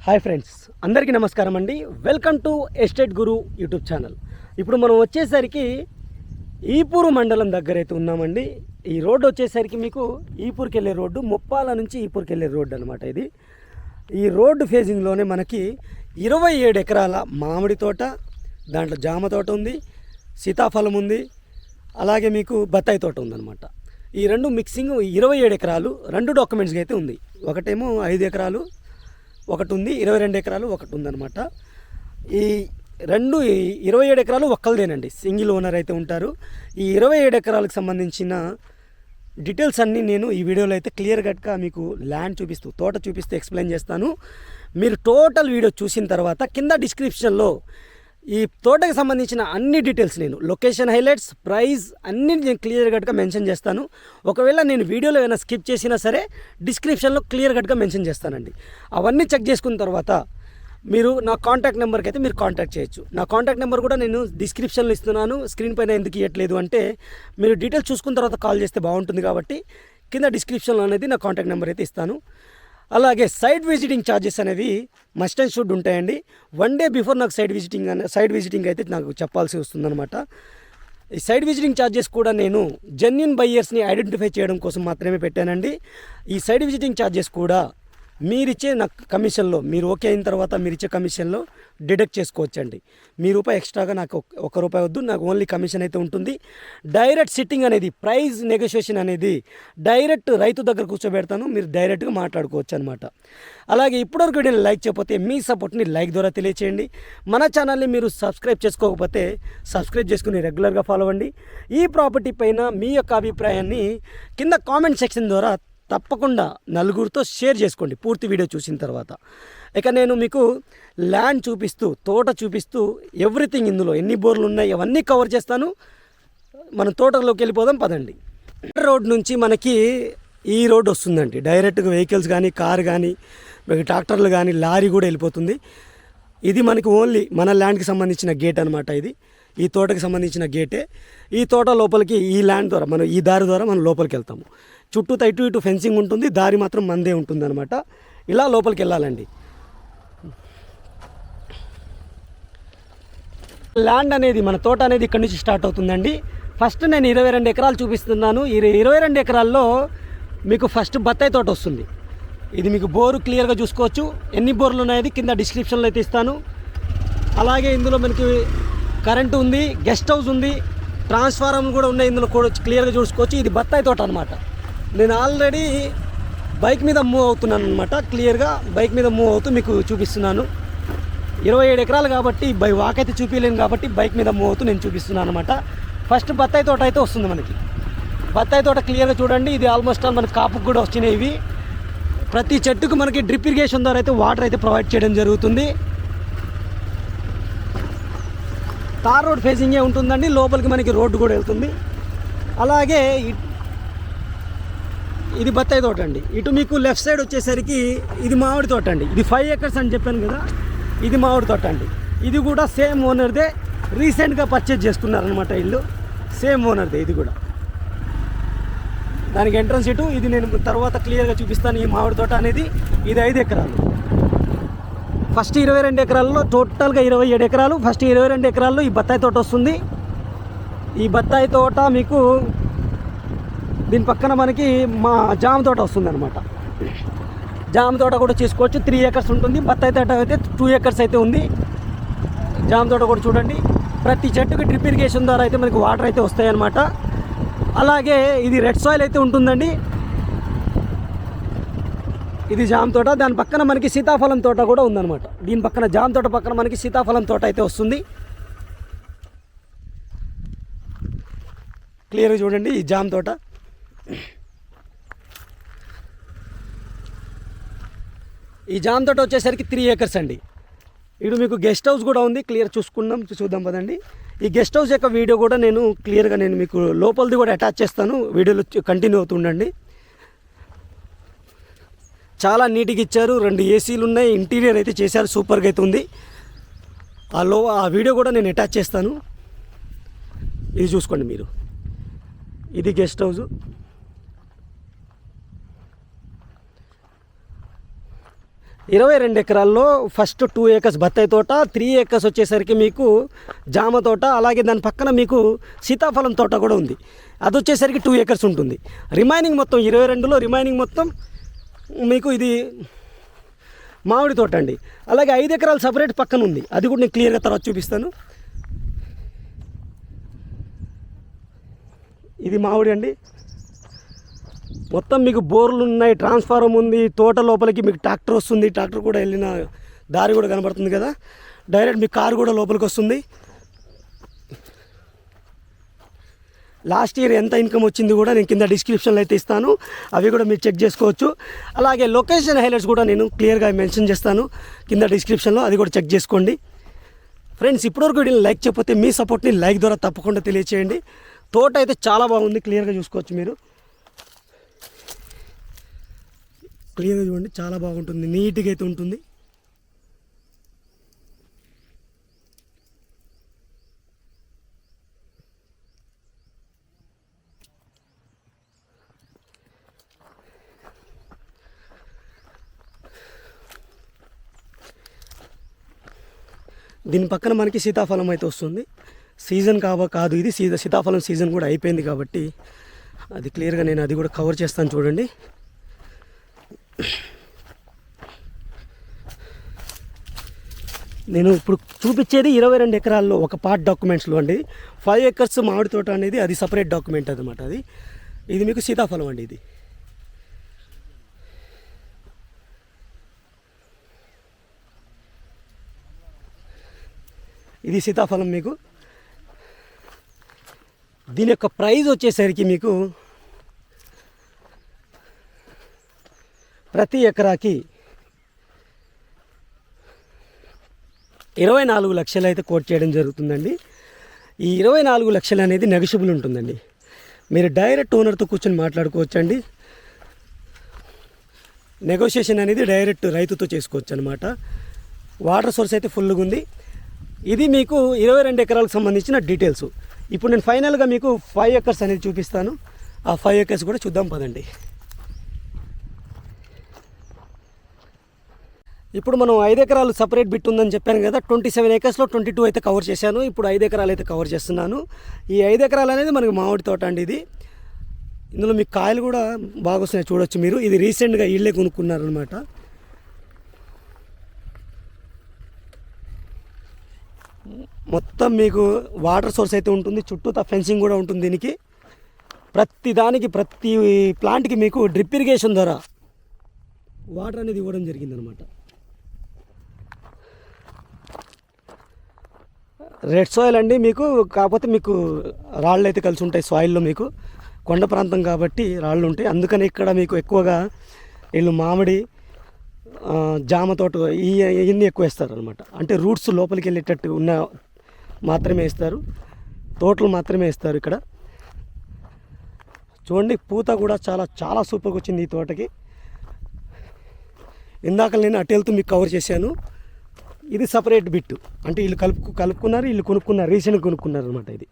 Hi friends, అందరికీ నమస్కారం అండి. Welcome to estate Guru YouTube channel. ఇప్పుడు మనం వచ్చేసరికి ఈపూరు మండలం దగ్గర అయితే ఉన్నామండి. ఈ రోడ్డు వచ్చేసరికి మీకు ఈపూర్కి వెళ్ళే రోడ్డు, ముప్పాల నుంచి ఈపూర్కి వెళ్ళే రోడ్డు అనమాట. ఇది ఈ రోడ్డు ఫేజింగ్లోనే మనకి 27 ఎకరాల మామిడి తోట, దాంట్లో జామ తోట ఉంది, సీతాఫలం ఉంది, అలాగే మీకు బత్తాయి తోట ఉందన్నమాట. ఈ రెండు మిక్సింగ్ 27 ఎకరాలు, రెండు డాక్యుమెంట్స్గా అయితే ఉంది. ఒకటేమో 5 ఎకరాలు ఒకటి ఉంది, 22 ఎకరాలు ఒకటి ఉందన్నమాట. ఈ 27 ఎకరాలు ఒక్కలదేనండి, సింగిల్ ఓనర్ అయితే ఉంటారు. ఈ 27 ఎకరాలకు సంబంధించిన డీటెయిల్స్ అన్నీ నేను ఈ వీడియోలో అయితే క్లియర్ కట్గా మీకు ల్యాండ్ చూపిస్తూ, తోట చూపిస్తూ ఎక్స్ప్లెయిన్ చేస్తాను. మీరు టోటల్ వీడియో చూసిన తర్వాత కింద డిస్క్రిప్షన్లో ఈ తోటకి సంబంధించిన అన్ని డీటెయిల్స్, నేను లొకేషన్ హైలైట్స్, ప్రైస్ అన్నీ నేను క్లియర్ కట్గా మెన్షన్ చేస్తాను. ఒకవేళ నేను వీడియోలో ఏమైనా స్కిప్ చేసినా సరే డిస్క్రిప్షన్లో క్లియర్ కట్గా మెన్షన్ చేస్తానండి. అవన్నీ చెక్ చేసుకున్న తర్వాత మీరు నా కాంటాక్ట్ నెంబర్కి అయితే మీరు కాంటాక్ట్ చేయొచ్చు. నా కాంటాక్ట్ నెంబర్ కూడా నేను డిస్క్రిప్షన్లో ఇస్తున్నాను. స్క్రీన్ పైన ఎందుకు ఇవ్వట్లేదు అంటే మీరు డీటెయిల్స్ చూసుకున్న తర్వాత కాల్ చేస్తే బాగుంటుంది కాబట్టి కింద డిస్క్రిప్షన్లో అనేది నా కాంటాక్ట్ నెంబర్ అయితే ఇస్తాను. అలాగే సైట్ విజిటింగ్ ఛార్జెస్ అనేవి మస్ట్ అండ్ షుడ్ ఉంటాయండి. 1 డే బిఫోర్ నాకు సైట్ విజిటింగ్ అయితే నాకు చెప్పాల్సి వస్తుందన్నమాట. ఈ సైట్ విజిటింగ్ ఛార్జెస్ కూడా నేను జెన్యూన్ బయ్యర్స్ని ఐడెంటిఫై చేయడం కోసం మాత్రమే పెట్టానండి. ఈ సైట్ విజిటింగ్ ఛార్జెస్ కూడా మీరిచ్చే నాకు కమిషన్లో, మీరు ఓకే అయిన తర్వాత మీరు ఇచ్చే కమిషన్లో డిడక్ట్ చేసుకోవచ్చండి. ₹1 ఎక్స్ట్రాగా నాకు ₹1 వద్దు, నాకు ఓన్లీ కమిషన్ అయితే ఉంటుంది. డైరెక్ట్ సిట్టింగ్ అనేది, ప్రైస్ నెగోషియేషన్ అనేది డైరెక్ట్ రైతు దగ్గర కూర్చోబెడతాను, మీరు డైరెక్ట్గా మాట్లాడుకోవచ్చు అనమాట. అలాగే ఇప్పటివరకు వీడియోని లైక్ చేయకపోతే మీ సపోర్ట్ని లైక్ ద్వారా తెలియచేయండి. మన ఛానల్ని మీరు సబ్స్క్రైబ్ చేసుకోకపోతే సబ్స్క్రైబ్ చేసుకుని రెగ్యులర్గా ఫాలో అవ్వండి. ఈ ప్రాపర్టీ పైన మీ యొక్క అభిప్రాయాన్ని కింద కామెంట్ సెక్షన్ ద్వారా తప్పకుండా నలుగురితో షేర్ చేసుకోండి పూర్తి వీడియో చూసిన తర్వాత. ఇక నేను మీకు ల్యాండ్ చూపిస్తూ, తోట చూపిస్తూ, ఎవ్రీథింగ్ ఇందులో ఎన్ని బోర్లు ఉన్నాయి అవన్నీ కవర్ చేస్తాను. మనం తోటలోకి వెళ్ళిపోదాం పదండి. రోడ్ నుంచి మనకి ఈ రోడ్ వస్తుందండి. డైరెక్ట్గా వెహికల్స్ కానీ, కార్ కానీ, ట్రాక్టర్లు కానీ, లారీ కూడా వెళ్ళిపోతుంది. ఇది మనకి ఓన్లీ మన ల్యాండ్కి సంబంధించిన గేట్ అనమాట. ఇది ఈ తోటకి సంబంధించిన గేటే. ఈ తోట లోపలికి ఈ ల్యాండ్ ద్వారా మనం, ఈ దారి ద్వారా మనం లోపలికి వెళ్తాము. చుట్టూ ఇటు ఫెన్సింగ్ ఉంటుంది, దారి మాత్రం మందే ఉంటుంది అనమాట. ఇలా లోపలికి వెళ్ళాలండి. ల్యాండ్ అనేది, మన తోట అనేది ఇక్కడ నుంచి స్టార్ట్ అవుతుందండి. ఫస్ట్ నేను 22 ఎకరాలు చూపిస్తున్నాను. ఈ 22 ఎకరాల్లో మీకు ఫస్ట్ బత్తాయి తోట వస్తుంది. ఇది మీకు బోరు క్లియర్గా చూసుకోవచ్చు. ఎన్ని బోర్లు ఉన్నాయని కింద డిస్క్రిప్షన్లో అయితే ఇస్తాను. అలాగే ఇందులో మనకి కరెంటు ఉంది, గెస్ట్ హౌస్ ఉంది, ట్రాన్స్ఫార్మర్ కూడా ఉన్నాయి, ఇందులో కూడా క్లియర్గా చూసుకోవచ్చు. ఇది బత్తాయి తోట అనమాట. నేను ఆల్రెడీ బైక్ మీద మూవ్ అవుతున్నాను అనమాట. క్లియర్గా బైక్ మీద మూవ్ అవుతూ మీకు చూపిస్తున్నాను. 27 ఎకరాలు కాబట్టి వాక్ అయితే చూపించలేను కాబట్టి బైక్ మీద మూవ్ అవుతూ నేను చూపిస్తున్నాను అనమాట. ఫస్ట్ బత్తాయి తోట అయితే వస్తుంది మనకి. బత్తాయి తోట క్లియర్గా చూడండి. ఇది ఆల్మోస్ట్ మనకి కాపుకు కూడా వచ్చినాయి. ఇవి ప్రతి చెట్టుకు మనకి డ్రిప్ ఇరిగేషన్ ద్వారా అయితే వాటర్ అయితే ప్రొవైడ్ చేయడం జరుగుతుంది. తార్ రోడ్ ఫేసింగే ఉంటుందండి. లోపలికి మనకి రోడ్డు కూడా వెళ్తుంది. అలాగే ఇది బత్తాయి తోట అండి. ఇటు మీకు లెఫ్ట్ సైడ్ వచ్చేసరికి ఇది మామిడి తోట అండి. ఇది 5 ఎకర్స్ అని చెప్పాను కదా, ఇది మామిడి తోట అండి. ఇది కూడా సేమ్ ఓనర్దే, రీసెంట్గా పర్చేజ్ చేసుకున్నారనమాట ఇల్లు. సేమ్ ఓనర్దే ఇది కూడా. దానికి ఎంట్రన్స్ ఇటు, ఇది నేను తర్వాత క్లియర్గా చూపిస్తాను. ఈ మామిడి తోట అనేది ఇది 5 ఎకరాలు. ఫస్ట్ 22 ఎకరాల్లో టోటల్గా 27 ఎకరాలు. ఫస్ట్ 22 ఎకరాల్లో ఈ బత్తాయి తోట వస్తుంది. ఈ బత్తాయి తోట మీకు దీని పక్కన మనకి మా జామ తోట వస్తుంది అనమాట. జామ తోట కూడా చేసుకోవచ్చు. 3 ఎకర్స్ ఉంటుంది. బత్తాయి తోట అయితే 2 ఎకర్స్ అయితే ఉంది. జామ తోట కూడా చూడండి. ప్రతి చెట్టుకి డ్రిప్ ఇరిగేషన్ ద్వారా అయితే మనకి వాటర్ అయితే వస్తాయి అన్నమాట. అలాగే ఇది రెడ్ సాయిల్ అయితే ఉంటుందండి. ఇది జామ తోట. దాని పక్కన మనకి సీతాఫలం తోట కూడా ఉందన్నమాట. దీని పక్కన జామ తోట పక్కన మనకి సీతాఫలం తోట అయితే వస్తుంది. క్లియర్గా చూడండి ఈ జామ తోట. ఈ జామ తోట వచ్చేసరికి 3 ఎకర్స్ అండి. ఇటు మీకు గెస్ట్ హౌస్ కూడా ఉంది. క్లియర్ చూద్దాం పదండి. ఈ గెస్ట్ హౌస్ యొక్క వీడియో కూడా నేను క్లియర్గా నేను మీకు లోపలిది కూడా అటాచ్ చేస్తాను. వీడియోలో కంటిన్యూ అవుతుండండి. చాలా నీట్గా ఇచ్చారు. 2 ఏసీలు ఉన్నాయి. ఇంటీరియర్ అయితే చేశారు, సూపర్గా అయితే ఉంది. ఆ వీడియో కూడా నేను అటాచ్ చేస్తాను. ఇది చూసుకోండి మీరు. ఇది గెస్ట్ హౌస్. 22 ఎకరాల్లో ఫస్ట్ 2 ఏకర్స్ బత్తాయి తోట, 3 ఏకర్స్ వచ్చేసరికి మీకు జామ తోట, అలాగే దాని పక్కన మీకు సీతాఫలం తోట కూడా ఉంది. అది వచ్చేసరికి 2 ఏకర్స్ ఉంటుంది. రిమైనింగ్ మొత్తం 22లో రిమైనింగ్ మొత్తం మీకు ఇది మామిడి తోట అండి. అలాగే 5 ఎకరాలు సపరేట్ పక్కన ఉంది, అది కూడా నేను క్లియర్గా తర్వాత చూపిస్తాను. ఇది మామిడి అండి. మొత్తం మీకు బోర్లు ఉన్నాయి, ట్రాన్స్ఫార్మర్ ఉంది, తోట లోపలికి మీకు ట్రాక్టర్ వస్తుంది, ట్రాక్టర్ కూడా వెళ్ళిన దారి కూడా కనబడుతుంది కదా, డైరెక్ట్ మీ కారు కూడా లోపలికి వస్తుంది. లాస్ట్ ఇయర్ ఎంత ఇన్కమ్ వచ్చింది కూడా నేను కింద డిస్క్రిప్షన్లో అయితే ఇస్తాను, అవి కూడా మీరు చెక్ చేసుకోవచ్చు. అలాగే లొకేషన్ హైలైట్స్ కూడా నేను క్లియర్గా మెన్షన్ చేస్తాను కింద డిస్క్రిప్షన్లో, అది కూడా చెక్ చేసుకోండి. ఫ్రెండ్స్, ఇప్పటివరకు వీడియోని లైక్ చేయకపోతే మీ సపోర్ట్ని లైక్ ద్వారా తప్పకుండా తెలియచేయండి. తోట అయితే చాలా బాగుంది, క్లియర్గా చూసుకోవచ్చు మీరు. క్లియర్గా చూడండి, చాలా బాగుంటుంది, నీట్గా అయితే ఉంటుంది. దీని పక్కన మనకి సీతాఫలం అయితే వస్తుంది. సీజన్ కాదు ఇది, సీతాఫలం సీజన్ కూడా అయిపోయింది కాబట్టి అది క్లియర్గా నేను అది కూడా కవర్ చేస్తాను చూడండి. నేను ఇప్పుడు చూపించేది 22 ఎకరాల్లో ఒక పార్ట్ డాక్యుమెంట్స్లో అండి. 5 ఏకర్స్ మామిడి తోట అనేది అది సపరేట్ డాక్యుమెంట్ అనమాట. ఇది మీకు సీతాఫలం అండి. ఇది సీతాఫలం. మీకు దీని యొక్క ప్రైస్ వచ్చేసరికి మీకు ప్రతి ఎకరాకి 24 లక్షలు అయితే కోట్ చేయడం జరుగుతుందండి. ఈ 24 లక్షలు అనేది నెగోషియబుల్ ఉంటుందండి. మీరు డైరెక్ట్ ఓనర్తో కూర్చొని మాట్లాడుకోవచ్చండి. నెగోషియేషన్ అనేది డైరెక్ట్ రైతుతో చేసుకోవచ్చు అనమాట. వాటర్ సోర్స్ అయితే ఫుల్గా ఉంది. ఇది మీకు 22 ఎకరాలకు సంబంధించిన డీటెయిల్స్. ఇప్పుడు నేను ఫైనల్గా మీకు 5 ఏకర్స్ అనేది చూపిస్తాను. ఆ 5 ఏకర్స్ కూడా చూద్దాం పదండి. ఇప్పుడు మనం 5 ఎకరాలు సపరేట్ బిట్ ఉందని చెప్పాను కదా. 27 ఏకర్స్లో 22 అయితే కవర్ చేశాను. ఇప్పుడు 5 ఎకరాలు అయితే కవర్ చేస్తున్నాను. ఈ 5 ఎకరాలు అనేది మనకి మామిడి తోట అండి. ఇందులో మీకు కాయలు కూడా బాగా వస్తున్నాయి, చూడొచ్చు మీరు. ఇది రీసెంట్గా వీళ్ళే కొనుక్కున్నారనమాట. మొత్తం మీకు వాటర్ సోర్స్ అయితే ఉంటుంది, చుట్టూతా ఫెన్సింగ్ కూడా ఉంటుంది. దీనికి ప్రతి ప్లాంట్కి మీకు డ్రిప్ ఇరిగేషన్ ద్వారా వాటర్ అనేది ఇవ్వడం జరిగిందనమాట. రెడ్ సాయిల్ అండి మీకు, కాకపోతే మీకు రాళ్ళు అయితే కలిసి ఉంటాయి సాయిల్లో. మీకు కొండ ప్రాంతం కాబట్టి రాళ్ళు ఉంటాయి, అందుకని ఇక్కడ మీకు ఎక్కువగా వీళ్ళు మామిడి, జామ తోట ఇవన్నీ ఎక్కువ వేస్తారు అనమాట. అంటే రూట్స్ లోపలికి వెళ్ళేటట్టు ఉన్న మాత్రమే వేస్తారు, తోటలు మాత్రమే వేస్తారు. ఇక్కడ చూడండి, పూత కూడా చాలా చాలా సూపర్గా వచ్చింది ఈ తోటకి. ఇందాక నేను అటు వెళ్తూ మీకు కవర్ చేశాను. ఇది సపరేట్ బిట్టు, అంటే వీళ్ళు కలుపుకున్నారు, వీళ్ళు కొనుక్కున్నారు, రీసెంట్గా కొనుక్కున్నారు అనమాట. ఇది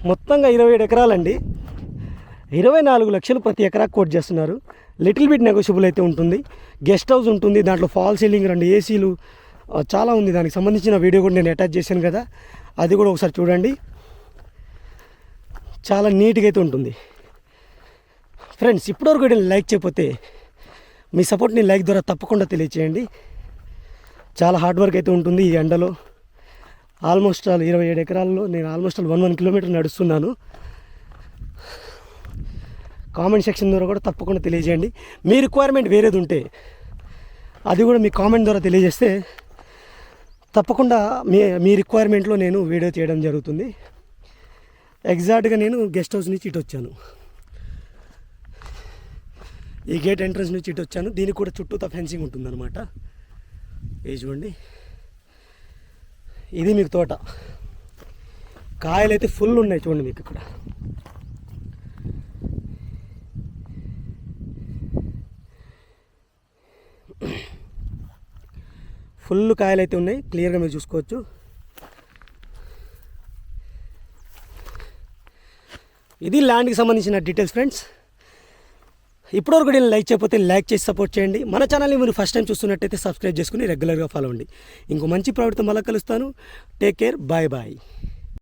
మొత్తంగా 27 ఎకరాలండి. 24 లక్షలు ప్రతి ఎకరాకు కోట్ చేస్తున్నారు. లిటిల్ బిట్ నెగోషియబుల్ అయితే ఉంటుంది. గెస్ట్ హౌస్ ఉంటుంది, దాంట్లో ఫాల్ సీలింగ్, 2 ఏసీలు చాలా ఉంది. దానికి సంబంధించిన వీడియో కూడా నేను అటాచ్ చేశాను కదా, అది కూడా ఒకసారి చూడండి. చాలా నీట్గా అయితే ఉంటుంది. ఫ్రెండ్స్, ఇప్పటివరకు వీడియోని లైక్ చేయకపోతే మీ సపోర్ట్ని లైక్ ద్వారా తప్పకుండా తెలియచేయండి. చాలా హార్డ్ వర్క్ అయితే ఉంటుంది ఈ ఎండలో. ఆల్మోస్ట్ 27 ఎకరాల్లో నేను ఆల్మోస్ట్ 1 కిలోమీటర్ నడుస్తున్నాను. కామెంట్ సెక్షన్ ద్వారా కూడా తప్పకుండా తెలియజేయండి. మీ రిక్వైర్మెంట్ వేరేది ఉంటే అది కూడా మీ కామెంట్ ద్వారా తెలియజేస్తే తప్పకుండా మీ రిక్వైర్మెంట్లో నేను వీడియో చేయడం జరుగుతుంది. ఎగ్జాక్ట్గా నేను గెస్ట్ హౌస్ నుంచి ఇటు వచ్చాను, ఈ గేట్ ఎంట్రన్స్ నుంచి ఇటు వచ్చాను. దీనికి కూడా చుట్టూతా ఫెన్సింగ్ ఉంటుందన్నమాట. చూడండి, ఇది మీకు తోట. కాయలు అయితే ఫుల్ ఉన్నాయి చూడండి మీకు ఇక్కడ. ఫుల్ కాయలు అయితే ఉన్నాయి, క్లియర్గా మీరు చూసుకోవచ్చు. ఇది ల్యాండ్కి సంబంధించిన డీటెయిల్స్ ఫ్రెండ్స్. ఇప్పటివరకు నేను లైక్ చేయకపోతే లైక్ చేసి సపోర్ట్ చేయండి. మన ఛానల్ని మీరు ఫస్ట్ టైం చూస్తున్నట్టయితే సబ్స్క్రైబ్ చేసుకుని రెగ్యులర్గా ఫాలో అవ్వండి. ఇంకో మంచి ప్రాడక్ట్తో మళ్ళీ కలుస్తాను. Take care, bye bye.